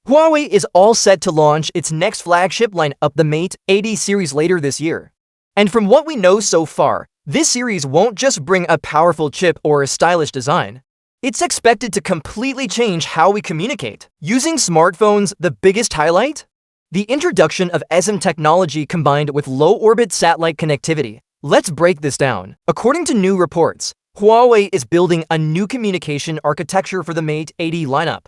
Huawei is all set to launch its next flagship lineup, the Mate 80 series, later this year. And from what we know so far, this series won't just bring a powerful chip or a stylish design. It's expected to completely change how we communicate. Using smartphones, the biggest highlight? The introduction of eSim technology combined with low-orbit satellite connectivity. Let's break this down. According to new reports, Huawei is building a new communication architecture for the Mate 80 lineup.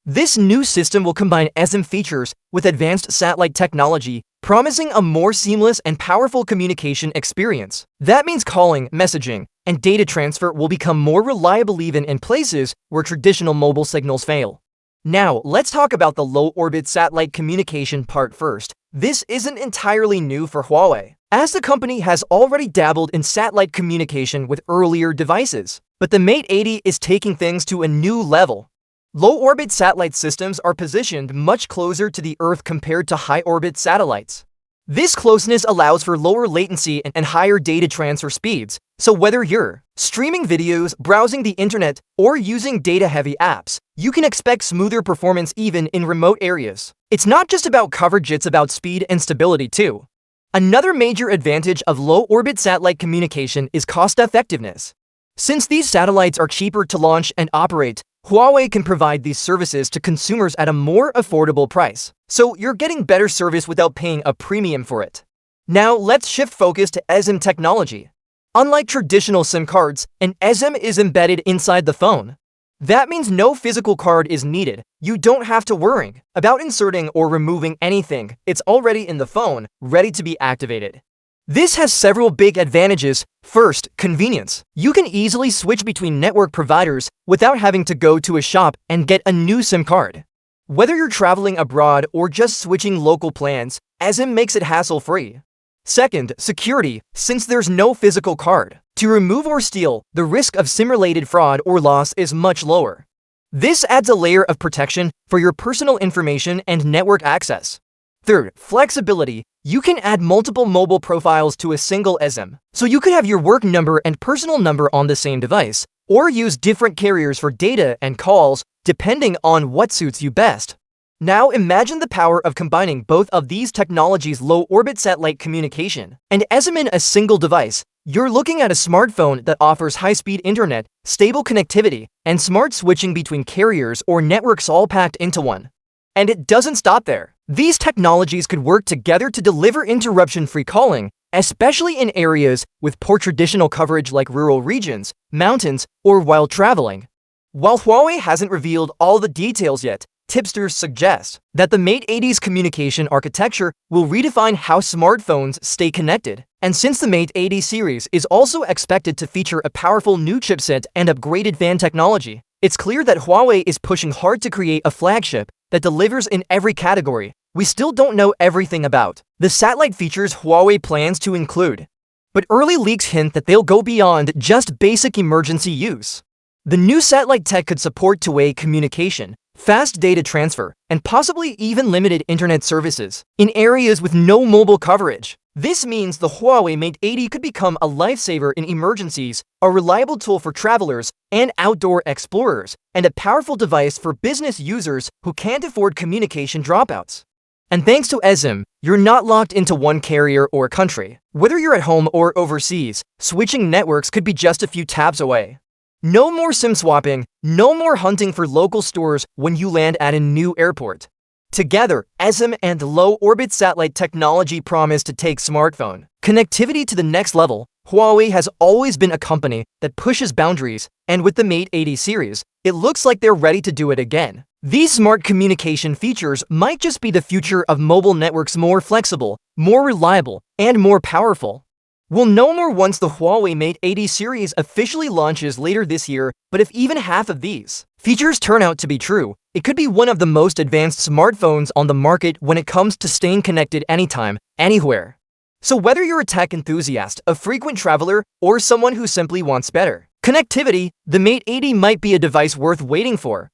This new system will combine eSim features with advanced satellite technology, promising a more seamless and powerful communication experience. That means calling, messaging, and data transfer will become more reliable even in places where traditional mobile signals fail. Now, let's talk about the low-orbit satellite communication part first. This isn't entirely new for Huawei, as the company has already dabbled in satellite communication with earlier devices. But the Mate 80 is taking things to a new level. Low-orbit satellite systems are positioned much closer to the Earth compared to high-orbit satellites. This closeness allows for lower latency and higher data transfer speeds, so whether you're streaming videos, browsing the internet, or using data-heavy apps, you can expect smoother performance even in remote areas. It's not just about coverage, it's about speed and stability too. Another major advantage of low-orbit satellite communication is cost-effectiveness. Since these satellites are cheaper to launch and operate, Huawei can provide these services to consumers at a more affordable price. So you're getting better service without paying a premium for it. Now let's shift focus to eSIM technology. Unlike traditional SIM cards, an eSIM is embedded inside the phone. That means no physical card is needed. You don't have to worry about inserting or removing anything. It's already in the phone, ready to be activated. This has several big advantages. First, convenience. You can easily switch between network providers without having to go to a shop and get a new SIM card. Whether you're traveling abroad or just switching local plans, eSIM makes it hassle-free. Second, security. Since there's no physical card to remove or steal, the risk of SIM-related fraud or loss is much lower. This adds a layer of protection for your personal information and network access. Third, flexibility. You can add multiple mobile profiles to a single eSIM, so you could have your work number and personal number on the same device, or use different carriers for data and calls, depending on what suits you best. Now imagine the power of combining both of these technologies: low-orbit satellite communication and eSIM in a single device. You're looking at a smartphone that offers high-speed internet, stable connectivity, and smart switching between carriers or networks all packed into one. And it doesn't stop there. These technologies could work together to deliver interruption-free calling, especially in areas with poor traditional coverage like rural regions, mountains, or while traveling. While Huawei hasn't revealed all the details yet, tipsters suggest that the Mate 80's communication architecture will redefine how smartphones stay connected. And since the Mate 80 series is also expected to feature a powerful new chipset and upgraded fan technology, it's clear that Huawei is pushing hard to create a flagship that delivers in every category. We still don't know everything about the satellite features Huawei plans to include, but early leaks hint that they'll go beyond just basic emergency use. The new satellite tech could support two-way communication, fast data transfer, and possibly even limited internet services in areas with no mobile coverage. This means the Huawei Mate 80 could become a lifesaver in emergencies, a reliable tool for travelers and outdoor explorers, and a powerful device for business users who can't afford communication dropouts. And thanks to eSIM, you're not locked into one carrier or country. Whether you're at home or overseas, switching networks could be just a few taps away. No more SIM swapping, no more hunting for local stores when you land at a new airport. Together, eSIM and low-orbit satellite technology promise to take smartphone connectivity to the next level. Huawei has always been a company that pushes boundaries, and with the Mate 80 series, it looks like they're ready to do it again. These smart communication features might just be the future of mobile networks: more flexible, more reliable, and more powerful. We'll know more once the Huawei Mate 80 series officially launches later this year, but if even half of these features turn out to be true, it could be one of the most advanced smartphones on the market when it comes to staying connected anytime, anywhere. So whether you're a tech enthusiast, a frequent traveler, or someone who simply wants better connectivity, the Mate 80 might be a device worth waiting for.